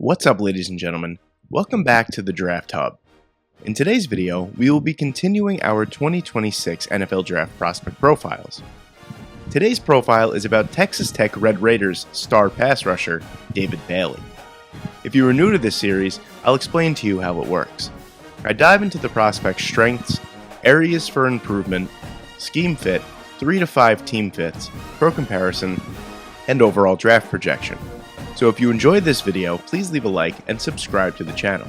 What's up, ladies and gentlemen? Welcome back to the Draft Hub. In today's video, we will be continuing our 2026 NFL Draft prospect profiles. Today's profile is about Texas Tech Red Raiders star pass rusher, David Bailey. If you are new to this series, I'll explain to you how it works. I dive into the prospect's strengths, areas for improvement, scheme fit, 3 to 5 team fits, pro comparison, and overall draft projection. So if you enjoyed this video, please leave a like and subscribe to the channel.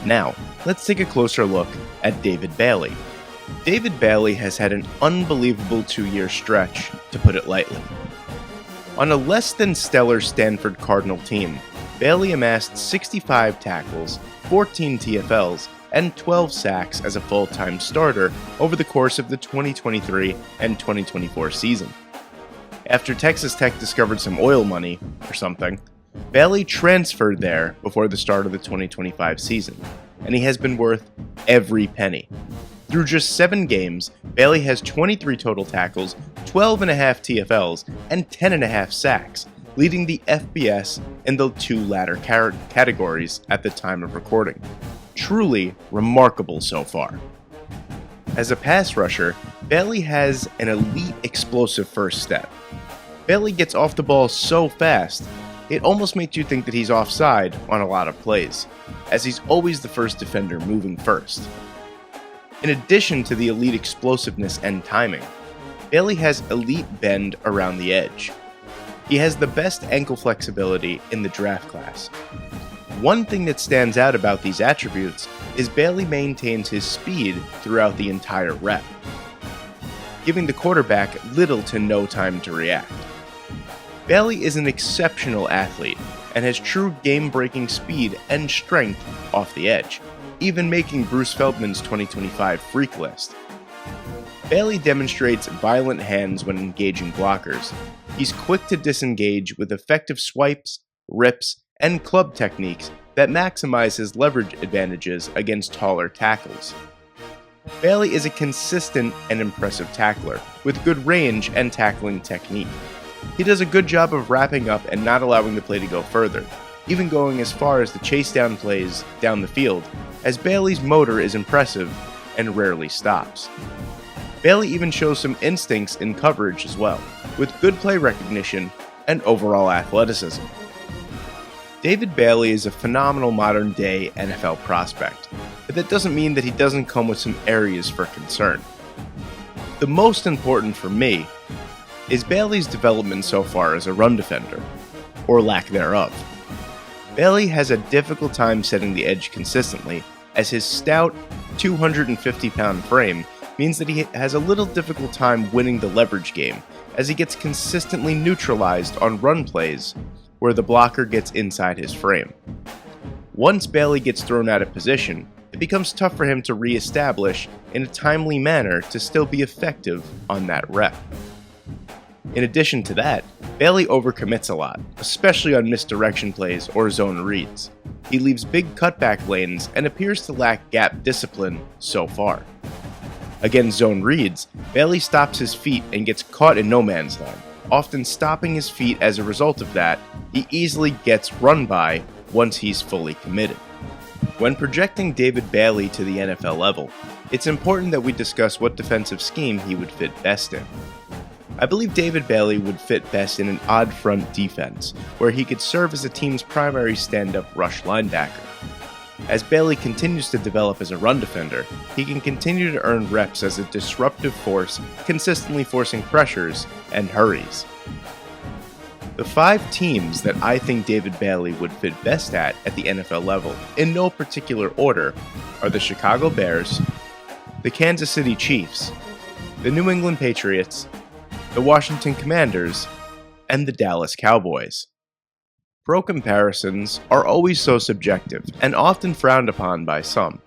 Now, let's take a closer look at David Bailey. David Bailey has had an unbelievable 2-year stretch, to put it lightly. On a less than stellar Stanford Cardinal team, Bailey amassed 65 tackles, 14 TFLs, and 12 sacks as a full-time starter over the course of the 2023 and 2024 season. After Texas Tech discovered some oil money, or something, Bailey transferred there before the start of the 2025 season, and he has been worth every penny. Through just 7 games, Bailey has 23 total tackles, 12.5 TFLs, and 10.5 sacks, leading the FBS in the 2 latter categories at the time of recording. Truly remarkable so far. As a pass rusher, Bailey has an elite explosive first step. Bailey gets off the ball so fast, it almost makes you think that he's offside on a lot of plays, as he's always the first defender moving first. In addition to the elite explosiveness and timing, Bailey has elite bend around the edge. He has the best ankle flexibility in the draft class. One thing that stands out about these attributes is Bailey maintains his speed throughout the entire rep, giving the quarterback little to no time to react. Bailey is an exceptional athlete and has true game-breaking speed and strength off the edge, even making Bruce Feldman's 2025 freak list. Bailey demonstrates violent hands when engaging blockers. He's quick to disengage with effective swipes, rips, and club techniques that maximize his leverage advantages against taller tackles. Bailey is a consistent and impressive tackler with good range and tackling technique. He does a good job of wrapping up and not allowing the play to go further, even going as far as the chase down plays down the field, as Bailey's motor is impressive and rarely stops. Bailey even shows some instincts in coverage as well, with good play recognition and overall athleticism. David Bailey is a phenomenal modern-day NFL prospect, but that doesn't mean that he doesn't come with some areas for concern. The most important for me is Bailey's development so far as a run defender, or lack thereof. Bailey has a difficult time setting the edge consistently, as his stout, 250-pound frame means that he has a little difficult time winning the leverage game, as he gets consistently neutralized on run plays where the blocker gets inside his frame. Once Bailey gets thrown out of position, it becomes tough for him to re-establish in a timely manner to still be effective on that rep. In addition to that, Bailey overcommits a lot, especially on misdirection plays or zone reads. He leaves big cutback lanes and appears to lack gap discipline so far. Against zone reads, Bailey stops his feet and gets caught in no man's land, often stopping his feet. As a result of that, he easily gets run by once he's fully committed. When projecting David Bailey to the NFL level, it's important that we discuss what defensive scheme he would fit best in. I believe David Bailey would fit best in an odd front defense, where he could serve as a team's primary stand-up rush linebacker. As Bailey continues to develop as a run defender, he can continue to earn reps as a disruptive force, consistently forcing pressures and hurries. The 5 teams that I think David Bailey would fit best at the NFL level, in no particular order, are the Chicago Bears, the Kansas City Chiefs, the New England Patriots, the Washington Commanders, and the Dallas Cowboys. Pro comparisons are always so subjective and often frowned upon by some.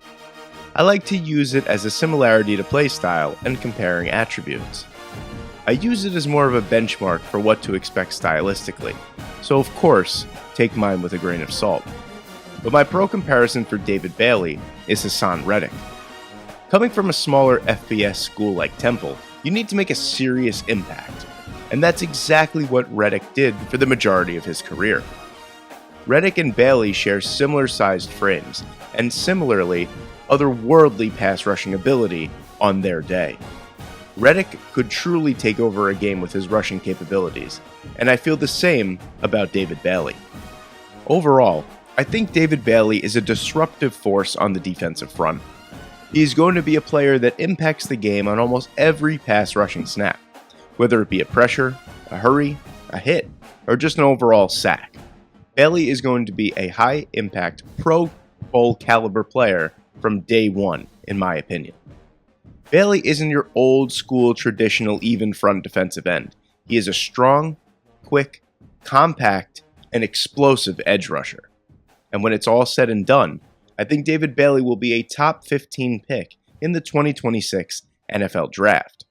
I like to use it as a similarity to play style and comparing attributes. I use it as more of a benchmark for what to expect stylistically, so of course, take mine with a grain of salt. But my pro comparison for David Bailey is Hassan Reddick. Coming from a smaller FBS school like Temple, you need to make a serious impact, and that's exactly what Reddick did for the majority of his career. Reddick and Bailey share similar sized frames, and similarly, otherworldly pass rushing ability on their day. Reddick could truly take over a game with his rushing capabilities, and I feel the same about David Bailey. Overall, I think David Bailey is a disruptive force on the defensive front. He is going to be a player that impacts the game on almost every pass rushing snap, whether it be a pressure, a hurry, a hit, or just an overall sack. Bailey is going to be a high-impact, Pro Bowl caliber player from day one, in my opinion. Bailey isn't your old-school, traditional, even front defensive end. He is a strong, quick, compact, and explosive edge rusher. And when it's all said and done, I think David Bailey will be a top 15 pick in the 2026 NFL Draft.